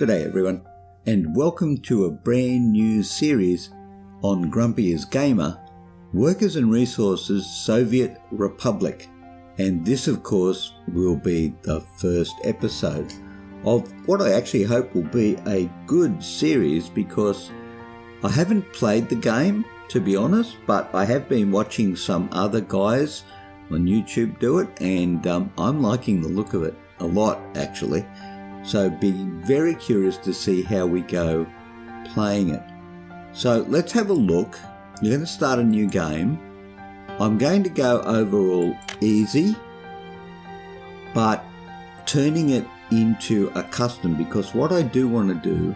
G'day everyone, and welcome to a brand new series on Grumpy as Gamer, Workers and Resources Soviet Republic. And this, of course, will be the first episode of what I actually hope will be a good series, because I haven't played the game, to be honest, but I have been watching some other guys on YouTube do it, and I'm liking the look of it a lot, actually. So be very curious to see how we go playing it. So let's have a look. You're going to start a new game. I'm going to go overall easy, but turning it into a custom, because what I do want to do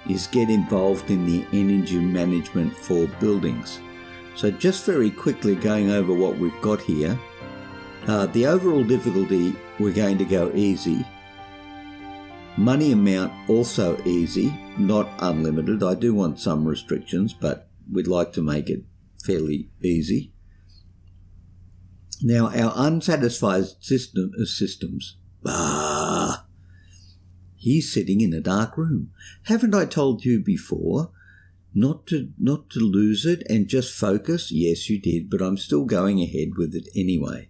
is get involved in the energy management for buildings. So just very quickly going over what we've got here. The overall difficulty, we're going to go easy. Money amount also easy, not unlimited. I do want some restrictions, but we'd like to make it fairly easy. Now, our unsatisfied systems. He's sitting in a dark room. Haven't I told you before not to lose it and just focus? Yes, you did, but I'm still going ahead with it anyway.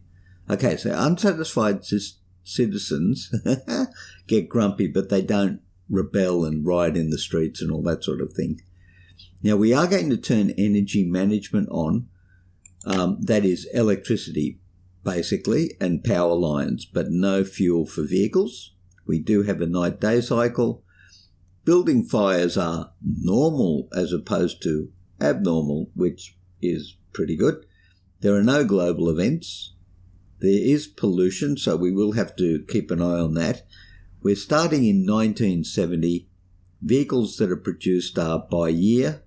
Okay, so unsatisfied citizens get grumpy, but they don't rebel and riot in the streets and all that sort of thing. Now, we are going to turn energy management on. That is electricity, basically, and power lines, but no fuel for vehicles. We do have a night-day cycle. Building fires are normal as opposed to abnormal, which is pretty good. There are no global events. There is pollution, so we will have to keep an eye on that. We're starting in 1970. Vehicles that are produced are by year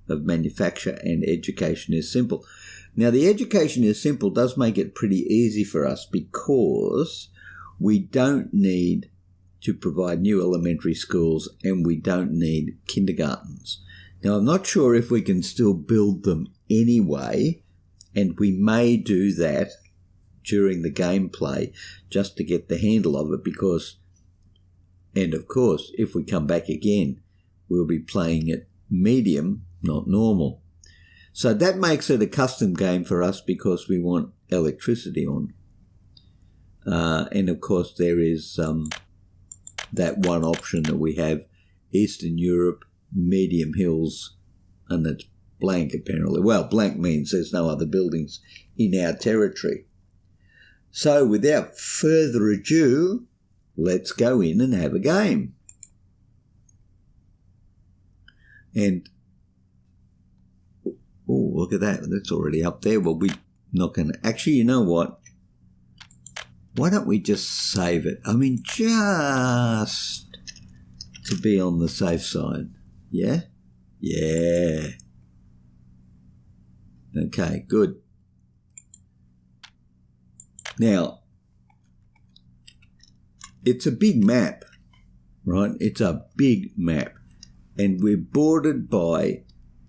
of manufacture, and education is simple. Now, the education is simple does make it pretty easy for us, because we don't need to provide new elementary schools and we don't need kindergartens. Now, I'm not sure if we can still build them anyway, and we may do that during the gameplay just to get the handle of it, because, and of course, if we come back again, we'll be playing it medium, not normal. So that makes it a custom game for us, because we want electricity on. And of course, there is that one option that we have, Eastern Europe, medium hills, and that's blank apparently. Well, blank means there's no other buildings in our territory. So without further ado, let's go in and have a game. And, oh, look at that. That's already up there. Well, we're not going to... Actually, you know what? Why don't we just save it? I mean, just to be on the safe side. Yeah? Yeah. Okay, good. Now, it's a big map, right? It's a big map, and we're bordered by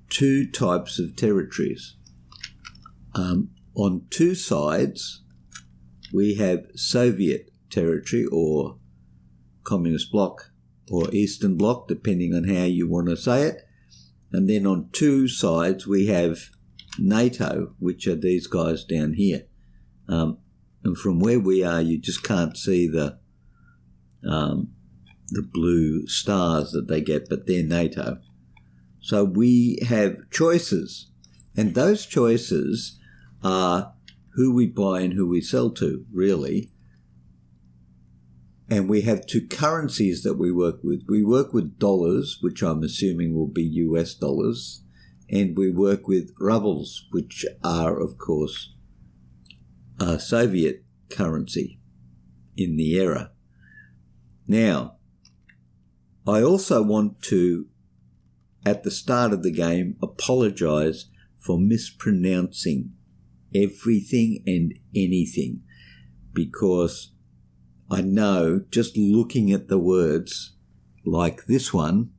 two types of territories. On two sides, we have Soviet territory, or Communist Bloc, or Eastern Bloc, depending on how you want to say it. And then on two sides, we have NATO, which are these guys down here. And from where we are, you just can't see the blue stars that they get, but they're NATO. So we have choices, and those choices are who we buy and who we sell to, really. And we have two currencies that we work with. We work with dollars, which I'm assuming will be US dollars, and we work with rubles, which are, of course, Soviet currency in the era. Now, I also want to, at the start of the game, apologize for mispronouncing everything and anything, because I know, just looking at the words like this one,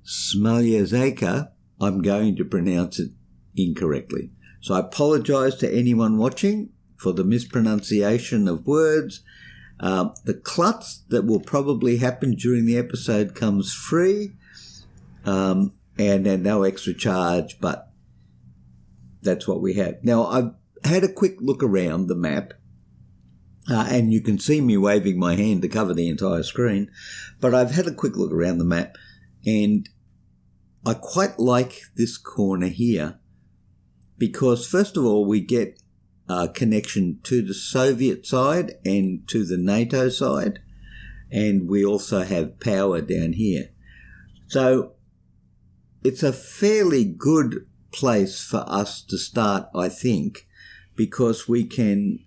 Smalyazeka, I'm going to pronounce it incorrectly. So I apologize to anyone watching for the mispronunciation of words, The klutz that will probably happen during the episode comes free, and no extra charge, but that's what we have. Now, I've had a quick look around the map, and you can see me waving my hand to cover the entire screen, but I've had a quick look around the map, and I quite like this corner here because, first of all, we get a connection to the Soviet side and to the NATO side, and we also have power down here. So it's a fairly good place for us to start, I think, because we can,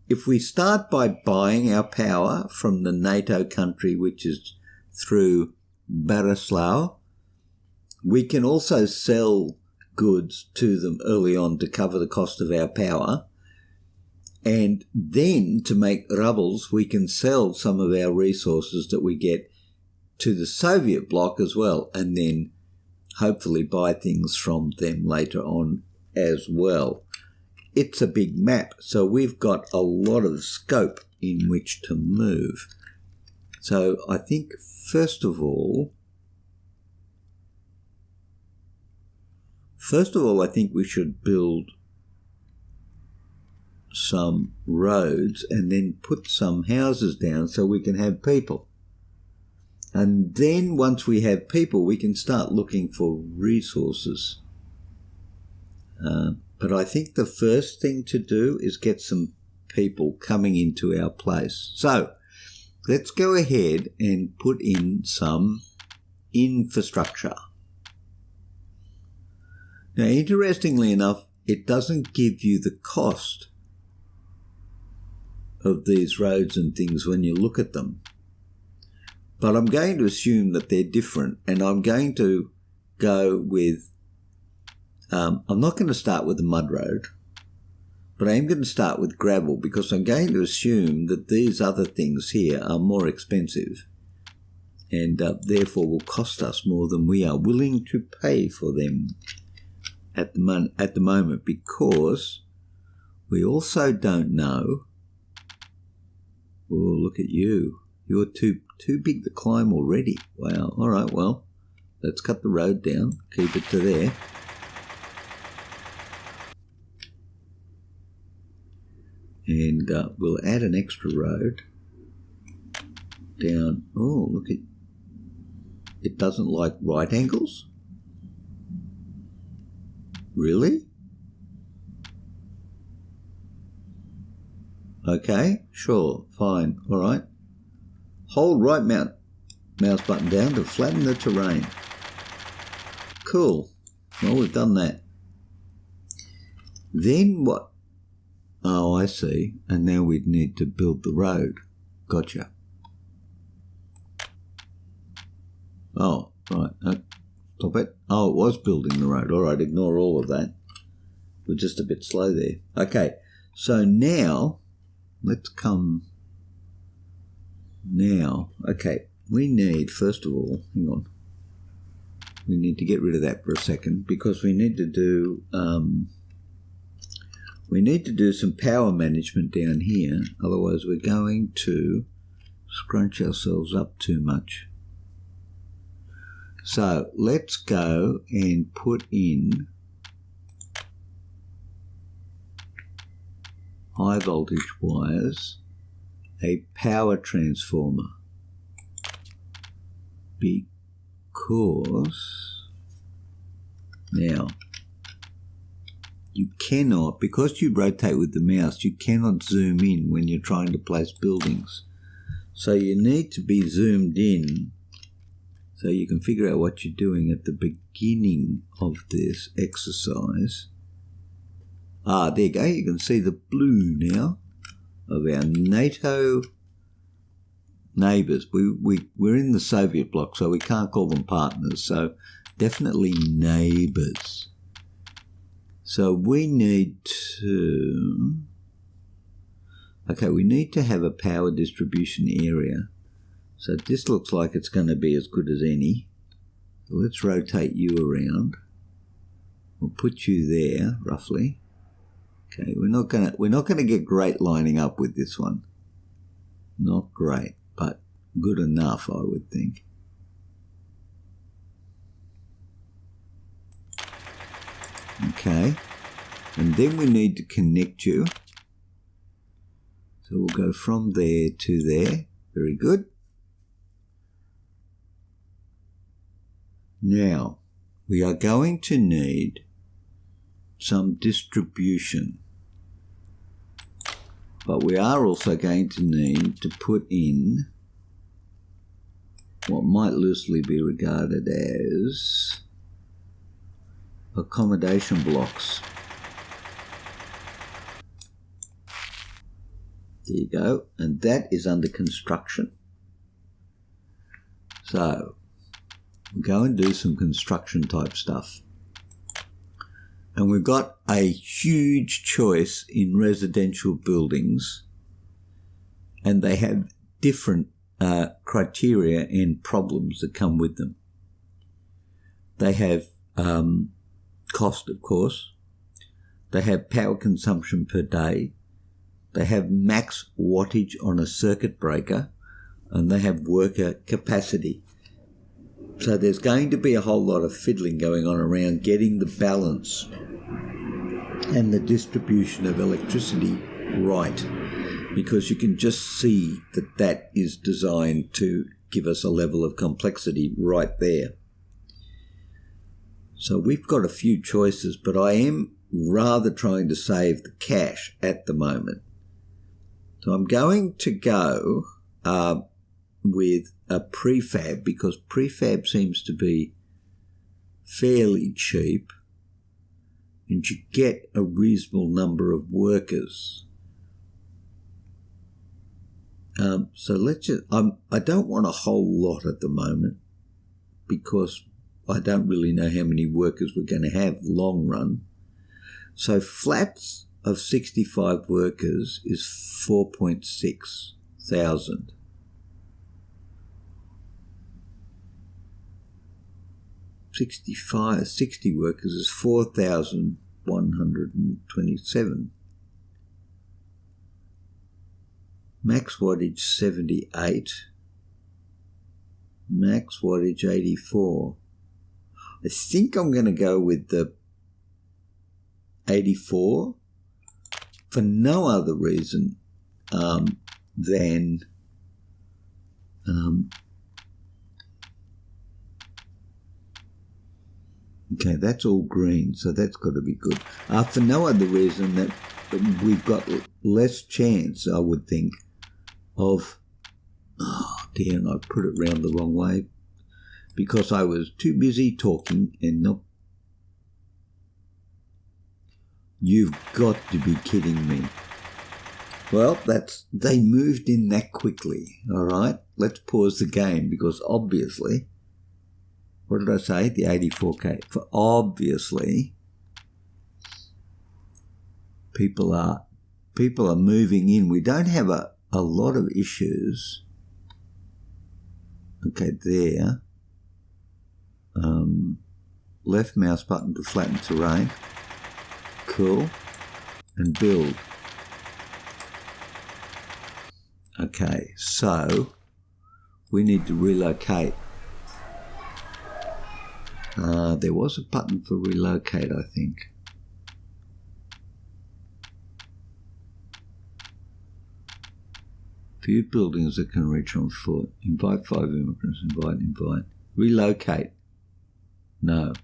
if we start by buying our power from the NATO country, which is through WaRSR, we can also sell goods to them early on to cover the cost of our power. And then to make rubles, we can sell some of our resources that we get to the Soviet bloc as well, and then hopefully buy things from them later on as well. It's a big map, so we've got a lot of scope in which to move. So I think, first of all, I think we should build some roads and then put some houses down so we can have people. And then once we have people, we can start looking for resources. But I think the first thing to do is get some people coming into our place. So let's go ahead and put in some infrastructure. Now, interestingly enough, it doesn't give you the cost of these roads and things when you look at them. But I'm going to assume that they're different, and I'm going to go with, I'm not going to start with the mud road, but I am going to start with gravel because I'm going to assume that these other things here are more expensive and therefore will cost us more than we are willing to pay for them at the moment, because we also don't know. Oh, look at you. You're too big to climb already. Wow. All right, well, let's cut the road down. Keep it to there. And we'll add an extra road down. Oh, look at it. Doesn't like right angles? Really? Okay, sure, fine, all right. Hold right mouse button down to flatten the terrain. Cool. Well, we've done that. Then what? Oh, I see. And now we'd need to build the road. Gotcha. Oh, right. Stop it. Oh, it was building the road. All right, ignore all of that. We're just a bit slow there. Okay, so now, let's come now. Okay, we need, first of all, hang on. We need to get rid of that for a second because we need to do some power management down here. Otherwise, we're going to scrunch ourselves up too much. So let's go and put in high voltage wires, a power transformer, because now you cannot, because you rotate with the mouse, you cannot zoom in when you're trying to place buildings. So you need to be zoomed in so you can figure out what you're doing at the beginning of this exercise. Ah, there you go. You can see the blue now of our NATO neighbours. We're in the Soviet bloc, so we can't call them partners. So definitely neighbours. So we need to... Okay, we need to have a power distribution area. So this looks like it's going to be as good as any. So let's rotate you around. We'll put you there, roughly. Okay, we're not gonna get great lining up with this one. Not great, but good enough, I would think. Okay, and then we need to connect you. So we'll go from there to there. Very good. Now, we are going to need some distribution. But we are also going to need to put in what might loosely be regarded as accommodation blocks. There you go, and that is under construction. So we'll go and do some construction type stuff. And we've got a huge choice in residential buildings, and they have different criteria and problems that come with them. They have cost, of course. They have power consumption per day. They have max wattage on a circuit breaker, and they have worker capacity. So there's going to be a whole lot of fiddling going on around getting the balance and the distribution of electricity right, because you can just see that that is designed to give us a level of complexity right there. So we've got a few choices, but I am rather trying to save the cash at the moment. So I'm going to go with a prefab, because prefab seems to be fairly cheap and you get a reasonable number of workers. So let's just, I don't want a whole lot at the moment, because I don't really know how many workers we're going to have long run. So flats of 65 workers is 4.6 thousand. 60 workers is 4,127. Max wattage 78. Max wattage 84. I think I'm going to go with the 84 for no other reason than okay, that's all green, so that's got to be good. For no other reason that we've got less chance, I would think, of... Oh, dear, and I put it round the wrong way because I was too busy talking and not... You've got to be kidding me. Well, they moved in that quickly, all right? Let's pause the game, because obviously... What did I say? The 84K. For obviously, people are moving in. We don't have a lot of issues. Okay, there. Left mouse button to flatten terrain. Cool. And build. Okay, so we need to relocate. There was a button for relocate, I think. Few buildings that can reach on foot. Invite 5 immigrants. Invite. Relocate. No.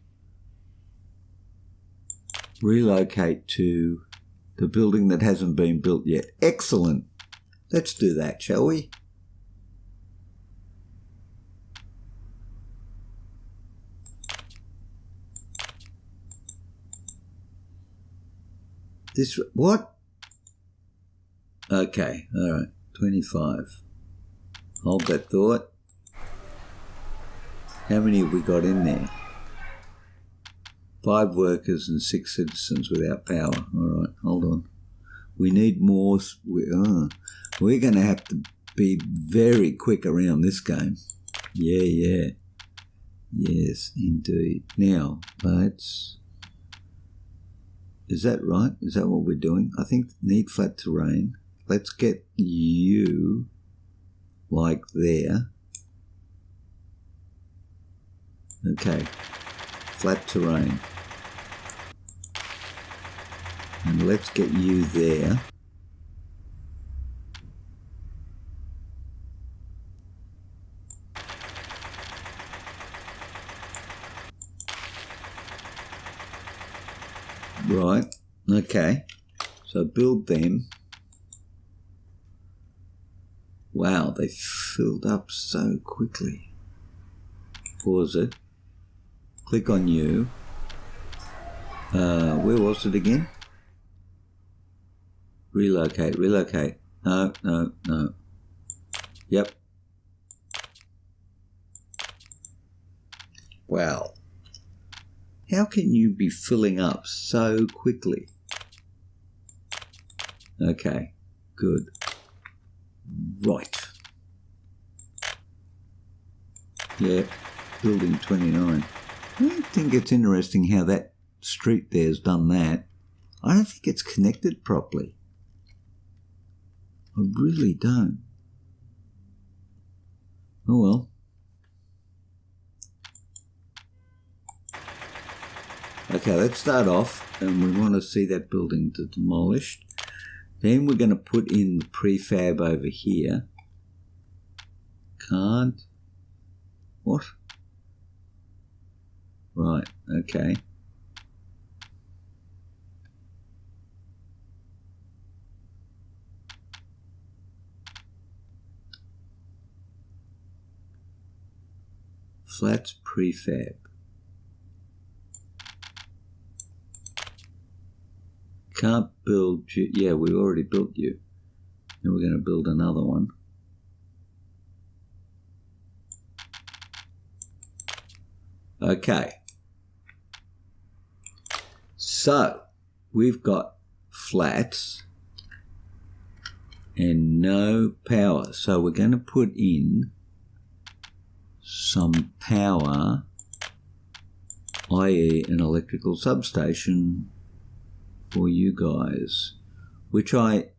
Relocate to the building that hasn't been built yet. Excellent. Let's do that, shall we? This, what? Okay, all right, 25. Hold that thought. How many have we got in there? 5 workers and 6 citizens without power. All right, hold on. We need more. We're going to have to be very quick around this game. Yeah. Yes, indeed. Now, let's... Is that right? Is that what we're doing? I think need flat terrain. Let's get you like there. Okay, flat terrain. And let's get you there. Right, okay. So build them. Wow, they filled up so quickly. Pause it. Click on you. Where was it again? Relocate, relocate. No, no, no. Yep. Wow. How can you be filling up so quickly? Okay, good. Right. Yeah, building 29. I think it's interesting how that street there's done that. I don't think it's connected properly. I really don't. Oh well. Okay, let's start off, and we want to see that building demolished. Then we're going to put in the prefab over here. Can't. What? Right, okay. Flats prefab. Can't build you. Yeah, we already built you. And we're going to build another one. Okay. So, we've got flats and no power. So we're going to put in some power, i.e. an electrical substation for you guys, which I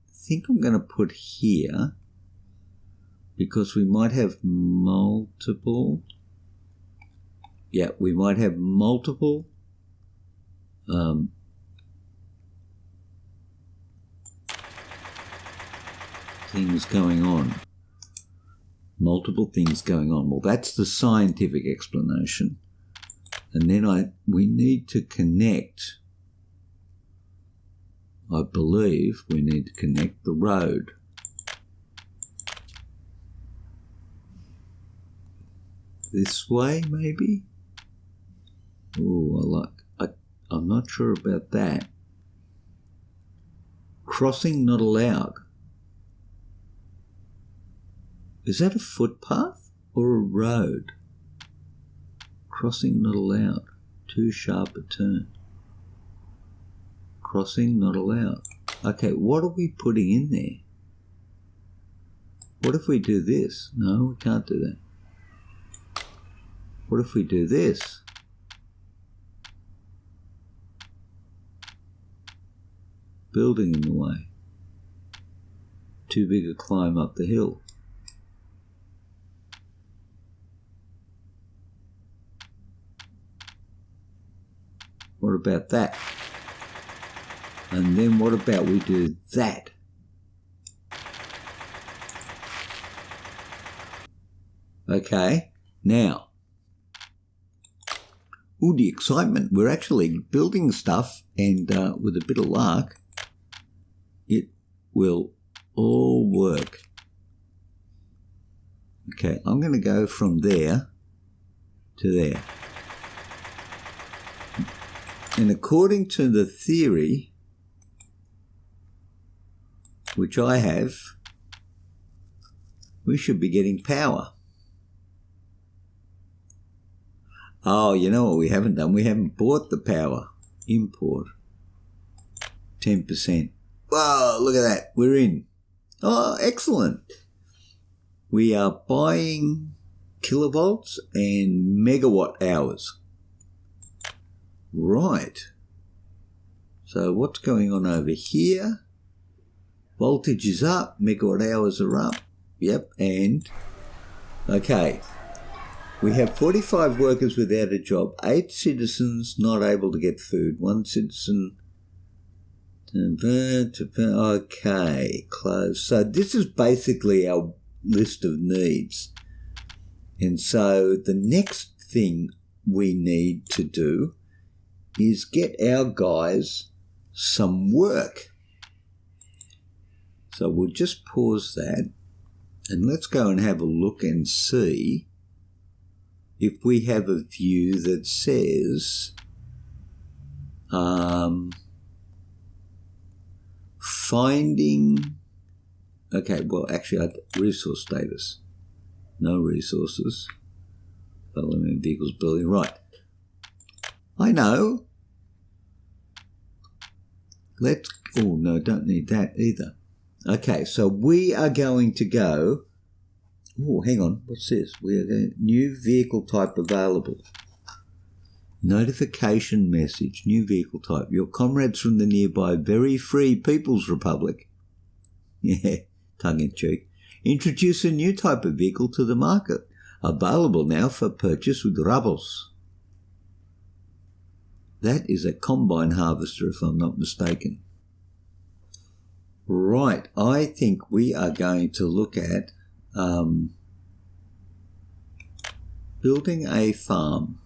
think I'm going to put here because we might have multiple. Yeah, we might have multiple things going on. Multiple things going on. Well, that's the scientific explanation. And then we need to connect. I believe we need to connect the road. This way, maybe? Oh, I'm not sure about that. Crossing not allowed. Is that a footpath or a road? Crossing not allowed. Too sharp a turn. Crossing not allowed. Okay, what are we putting in there? What if we do this? No, we can't do that. What if we do this? Building in the way. Too big a climb up the hill. What about that? And then what about we do that? Okay, now, ooh, the excitement. We're actually building stuff, and with a bit of luck, it will all work. Okay, I'm going to go from there to there. And according to the theory, which I have, we should be getting power. Oh, you know what we haven't done? We haven't bought the power. Import. 10%. Wow, look at that. We're in. Oh, excellent. We are buying kilovolts and megawatt hours. Right. So what's going on over here? Voltage is up. Megawatt hours are up. Yep, and... Okay. We have 45 workers without a job, 8 citizens not able to get food, 1 citizen... Okay, close. So this is basically our list of needs. And so the next thing we need to do is get our guys some work. So we'll just pause that and let's go and have a look and see if we have a view that says finding, okay, well actually resource status, no resources, development vehicles building, right. I know. Oh no, don't need that either. Okay, so we are going to go, oh, hang on, what's this? We are going, new vehicle type available. Notification message, new vehicle type. Your comrades from the nearby very free People's Republic, yeah, tongue-in-cheek, introduce a new type of vehicle to the market, available now for purchase with Rubbles. That is a combine harvester, if I'm not mistaken. Right, I think we are going to look at building a farm.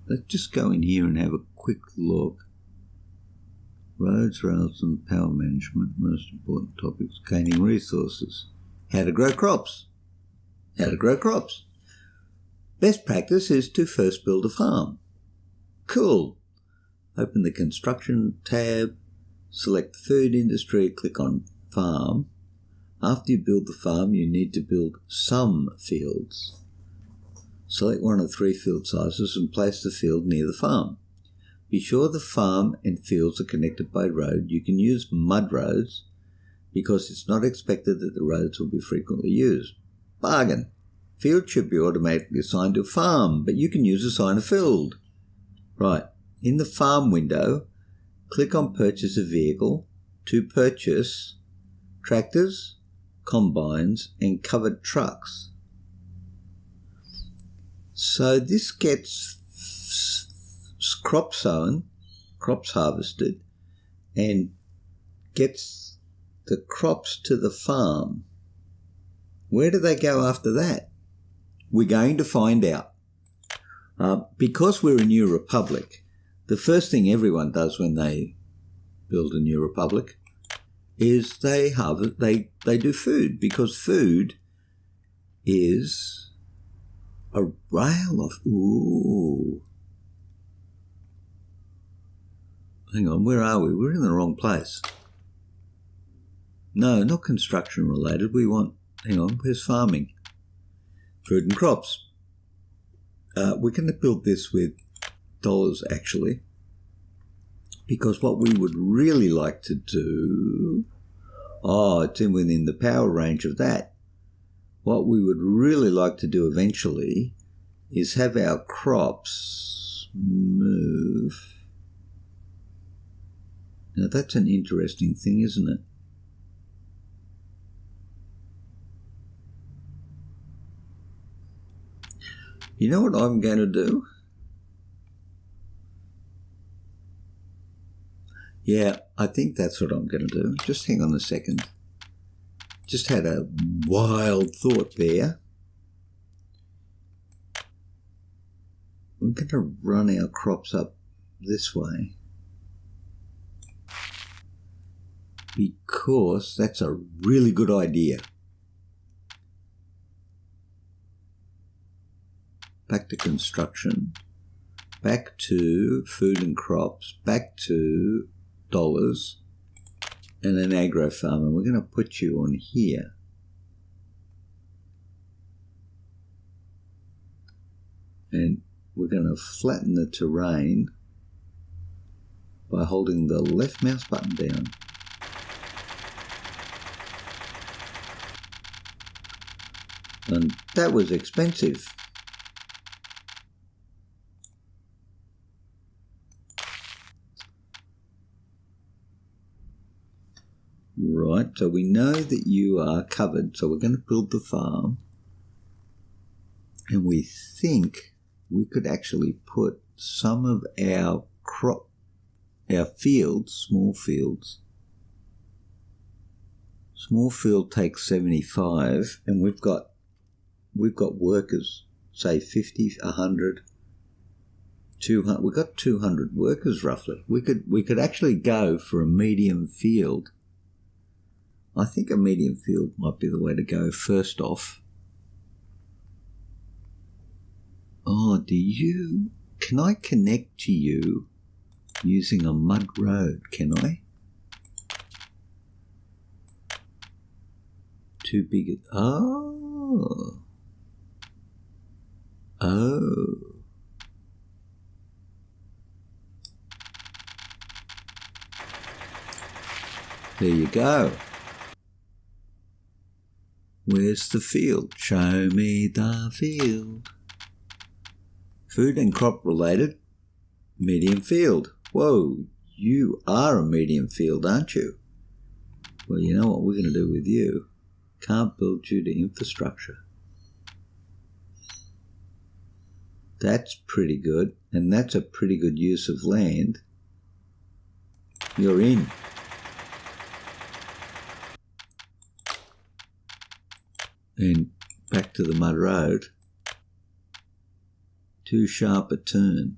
Let's just go in here and have a quick look. Roads, rails and power management, most important topics, gaining resources. How to grow crops. How to grow crops. Best practice is to first build a farm. Cool. Open the construction tab, select food industry, click on farm. After you build the farm, you need to build some fields. Select one of 3 field sizes and place the field near the farm. Be sure the farm and fields are connected by road. You can use mud roads because it's not expected that the roads will be frequently used. Bargain. Field should be automatically assigned to a farm, but you can use assign a field. Right. In the farm window, click on purchase a vehicle to purchase tractors, combines and covered trucks. So this gets crops sown, crops harvested, and gets the crops to the farm. Where do they go after that? We're going to find out. Because we're a new republic, the first thing everyone does when they build a new republic is they do food, because food is a rail of, ooh. Hang on, where are we? We're in the wrong place. No, not construction related. We want, hang on, where's farming? Food and crops. We're going to build this with dollars actually, because what we would really like to do, it's within the power range of that. What we would really like to do eventually is have our crops move. Now that's an interesting thing, isn't it? You know what I'm going to do? Yeah, I think that's what I'm going to do. Just hang on a second. Just had a wild thought there. We're going to run our crops up this way, because that's a really good idea. Back to construction, back to food and crops, back to dollars and an agro farmer. We're going to put you on here. And we're going to flatten the terrain by holding the left mouse button down. And that was expensive. Right, so we know that you are covered, so we're going to build the farm. And we think we could actually put some of our fields, small fields. Small field takes 75, and we've got workers, say 50, 100, 200. We've got 200 workers roughly. We could actually go for a medium field. I think a medium field might be the way to go first off. Oh, can I connect to you using a mud road, can I? Too big. Oh. There you go. Where's the field? Show me the field. Food and crop related, medium field. Whoa, you are a medium field, aren't you? Well, you know what we're going to do with you? Can't build due to infrastructure. That's pretty good, and that's a pretty good use of land. You're in. And back to the mud road. Too sharp a turn.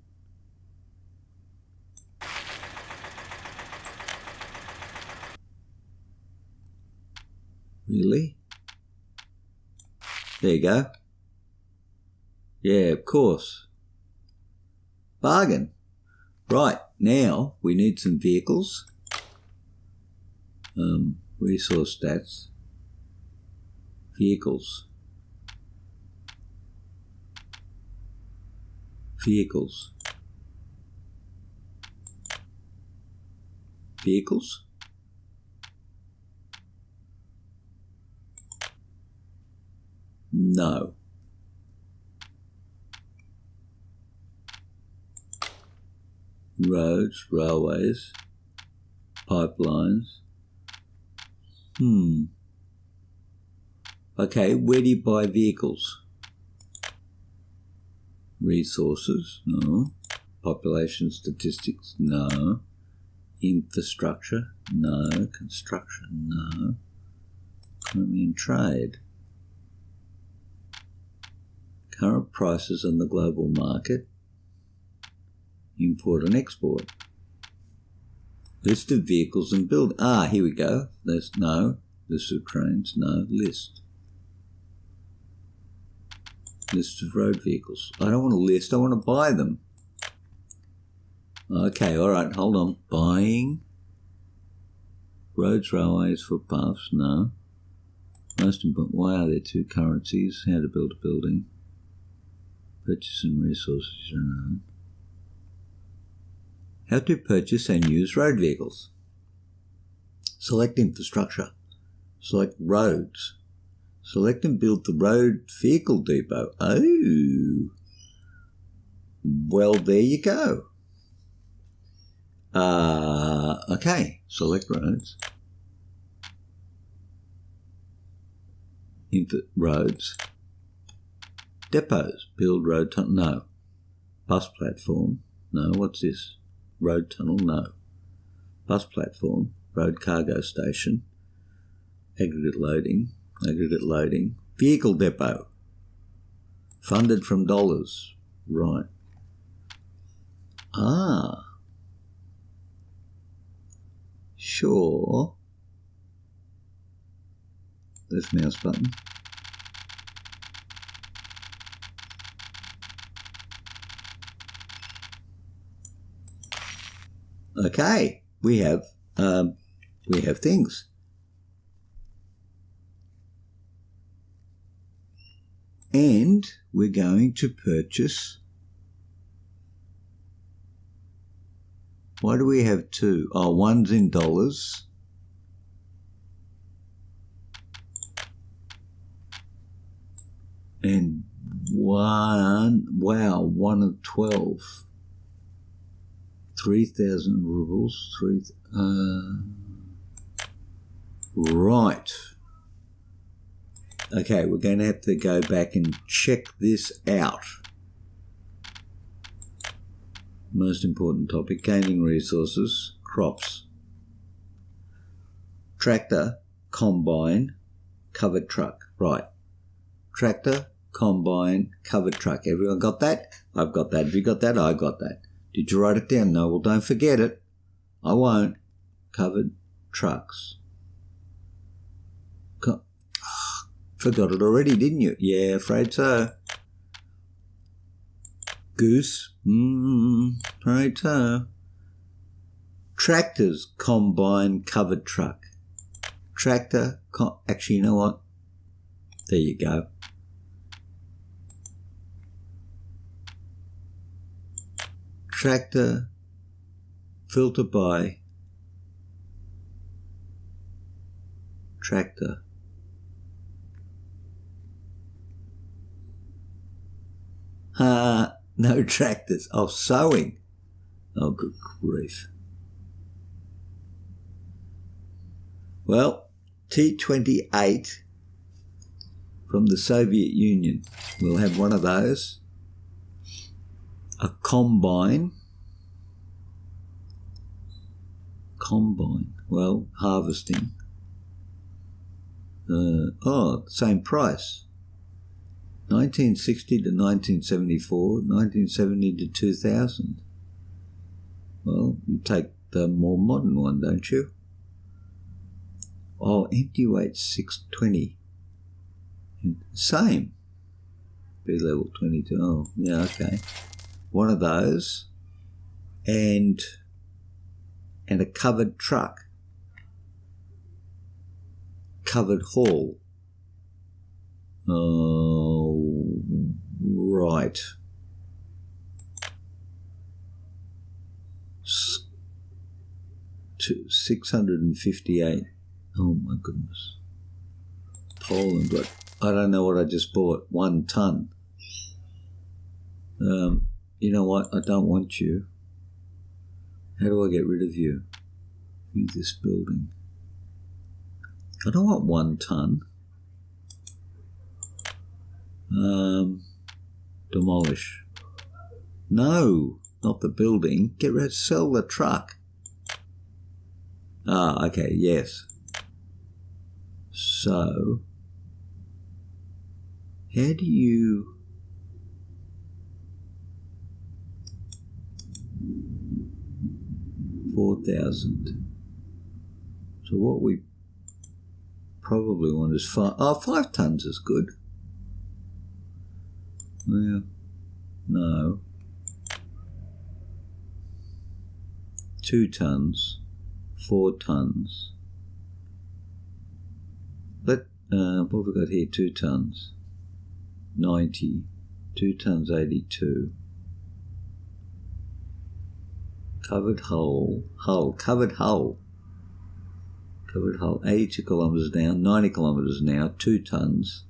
Really? There you go. Yeah, of course. Bargain. Right, now we need some vehicles. Resource stats. Vehicles. Vehicles. Vehicles? No. Roads, railways, pipelines. Okay, where do you buy vehicles? Resources? No. Population statistics? No. Infrastructure? No. Construction? No. Economy and trade. Current prices on the global market. Import and export. List of vehicles and build. Here we go. There's no. List of trains. No. List. List of road vehicles. I don't want a list. I want to buy them. Okay, all right. Hold on. Buying. Roads, railways, footpaths. No. Most important. Why are there two currencies? How to build a building. Purchase and resources. No. How to purchase and use road vehicles. Select infrastructure. Select roads. Select and build the road vehicle depot. Oh. Well, there you go. Okay. Select roads. Roads. Depots. Build road tunnel. No. Bus platform. No. What's this? Road tunnel. No. Bus platform. Road cargo station. Aggregate loading. Aggregate loading. Vehicle depot. Funded from dollars. Right. Sure. Left mouse button. Okay, we have things. And we're going to purchase. Why do we have two? Oh, one's in dollars. And one of 12. 3,000 rubles. Right. Okay, we're going to have to go back and check this out. Most important topic, gaining resources, crops. Tractor, combine, covered truck. Right. Tractor, combine, covered truck. Everyone got that? I've got that. Have you got that? I got that. Did you write it down? No, well, don't forget it. I won't. Covered trucks. Forgot it already, didn't you? Yeah, afraid so. Goose? Afraid so. Tractors, combine, covered truck. Tractor, actually, you know what? There you go. Tractor, filter by, tractor. No tractors. Oh, sowing. Oh, good grief. Well, T-28 from the Soviet Union. We'll have one of those. A combine. Combine. Well, harvesting. Same price. 1960 to 1974, 1970 to 2000. Well, you take the more modern one, don't you? Oh, empty weight 620. Same. B-level 22. Oh, yeah, okay. One of those. And a covered truck. Covered haul. Oh, right. To 658. Oh my goodness. Poland, but I don't know what I just bought. 1 ton. You know what? I don't want you. How do I get rid of you? View this building. I don't want 1 ton. Demolish. No, not the building. Get rid. Sell the truck. Ah, okay. Yes. So, how do you? $4,000. So what we probably want is 5 tons is good. Well, no. 2 tons, 4 tons. What have we got here? 2 tons, 90. 2 tons, 82. Covered hull, covered hull. Covered hull, 82 kilometres now, 90 kilometres now, 2 tons.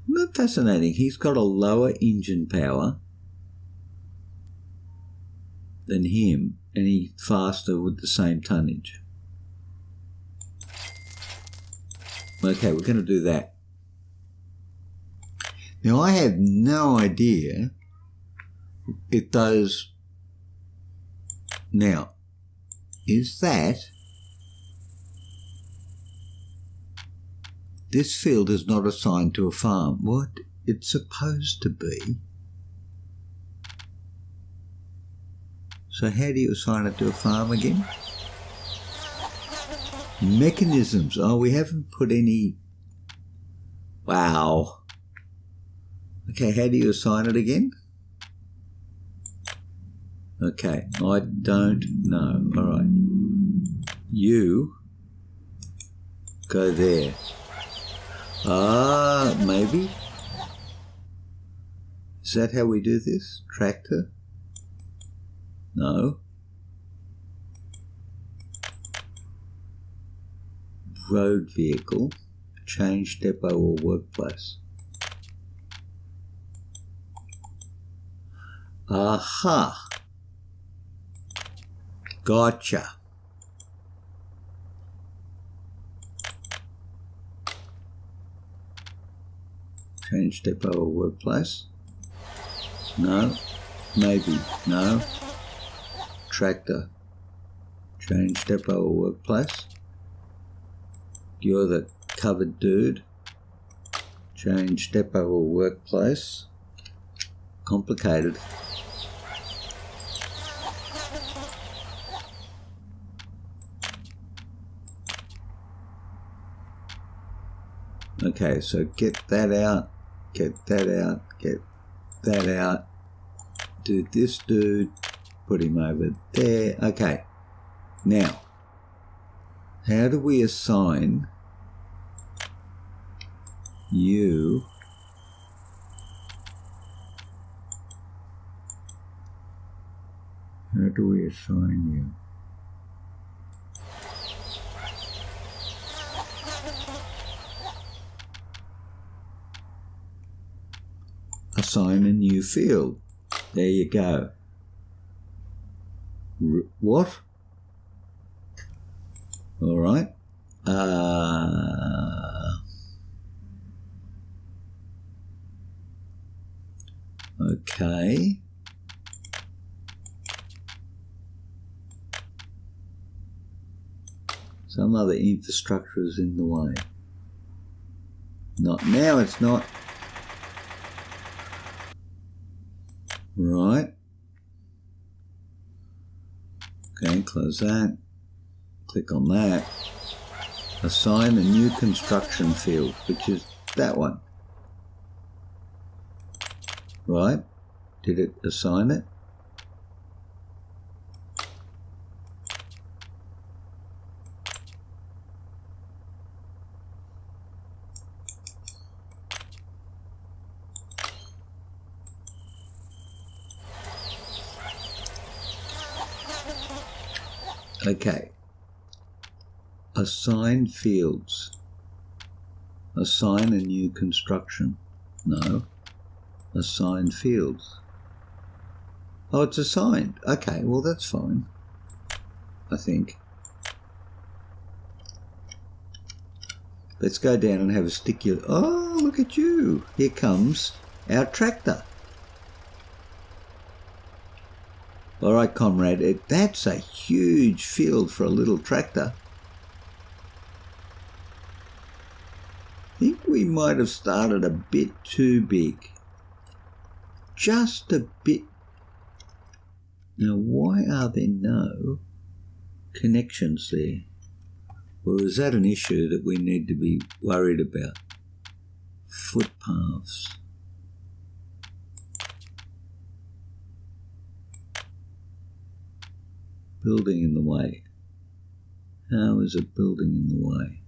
Isn't that fascinating? He's got a lower engine power than him, and he's faster with the same tonnage. Okay, we're going to do that. Now, I have no idea if those... Now, is that... This field is not assigned to a farm. What? It's supposed to be. So how do you assign it to a farm again? Mechanisms. Oh, we haven't put any... Wow. Okay, how do you assign it again? Okay, I don't know. All right. You go there. Maybe. Is that how we do this? Tractor? No. Road vehicle. Change depot or workplace. Aha. Gotcha. Change depot or workplace. No. Maybe. No. Tractor. Change depot or workplace. You're the covered dude. Change depot or workplace. Complicated. Okay, so get that out, get that out, get that out. Do this dude, put him over there. Okay, now, how do we assign you how do we assign you? Assign a new field. There you go. What? All right. Okay. Some other infrastructure is in the way. Not now, it's not. Right. Okay, close that. Click on that. Assign a new construction field, which is that one. Right. Did it assign it? Okay. Assign fields. Assign a new construction. No. Assign fields. Oh, it's assigned. Okay, well that's fine. I think. Let's go down and have a stick your... Oh, look at you. Here comes our tractor. All right, comrade, that's a huge field for a little tractor. I think we might have started a bit too big. Just a bit. Now, why are there no connections there? Or is that an issue that we need to be worried about? Footpaths. Building in the way. How is a building in the way?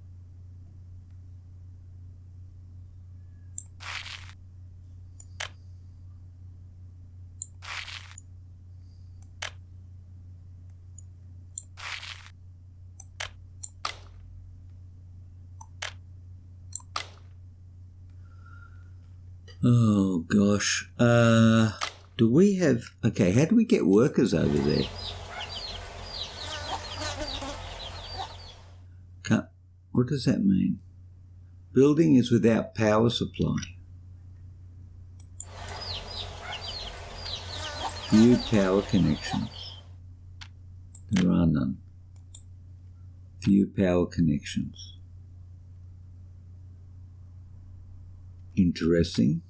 Oh gosh. Do we have... Okay, how do we get workers over there? What does that mean? Building is without power supply. View power connections. There are none. View power connections. Interesting.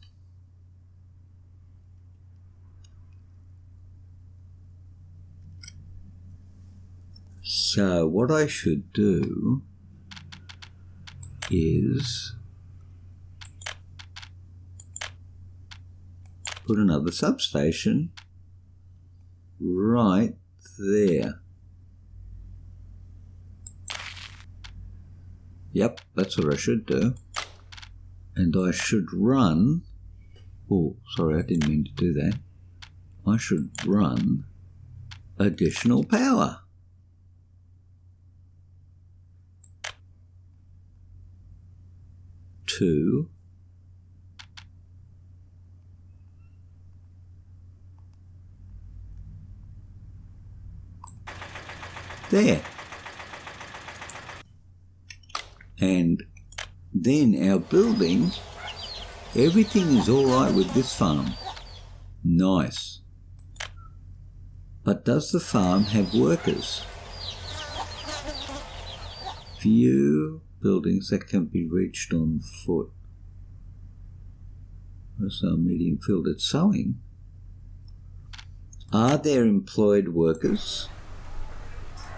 So what I should do is put another substation right there. Yep, that's what I should do. And I should run, oh, sorry, I didn't mean to do that. I should run additional power. To there. And then our building Everything is all right with this farm. Nice. But does the farm have workers? Few buildings that can be reached on foot. WaRSR medium field at sowing. Are there employed workers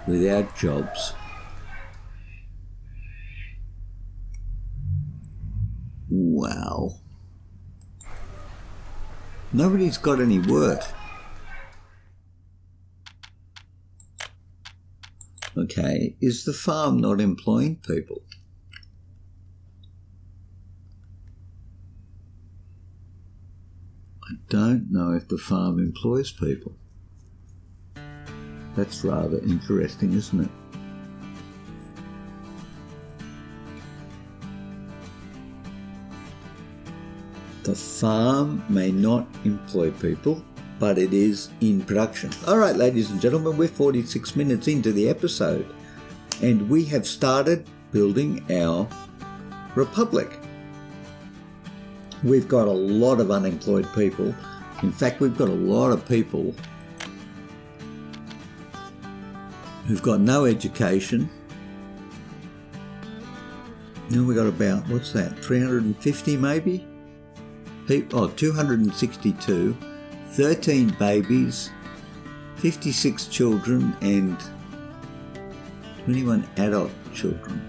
without jobs? Wow. Nobody's got any work. Okay, is the farm not employing people? I don't know if the farm employs people. That's rather interesting, isn't it? The farm may not employ people, but it is in production. All right, ladies and gentlemen, we're 46 minutes into the episode, and we have started building our republic. We've got a lot of unemployed people. In fact, we've got a lot of people who've got no education. Now we've got about, what's that, 350 maybe? 262, 13 babies, 56 children and 21 adult children,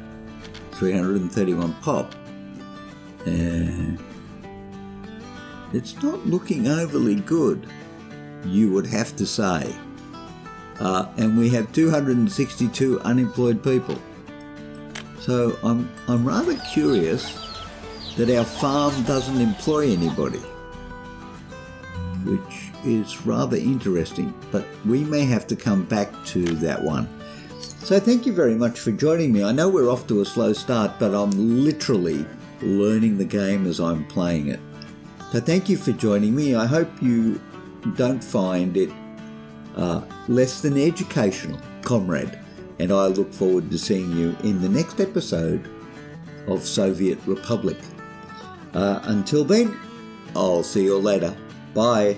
331 pop. It's not looking overly good, you would have to say. And we have 262 unemployed people. So I'm rather curious that our farm doesn't employ anybody, which is rather interesting, but we may have to come back to that one. So thank you very much for joining me. I know we're off to a slow start, but I'm literally learning the game as I'm playing it. So thank you for joining me. I hope you don't find it less than educational, comrade, and I look forward to seeing you in the next episode of Soviet Republic. Until then, I'll see you later. Bye.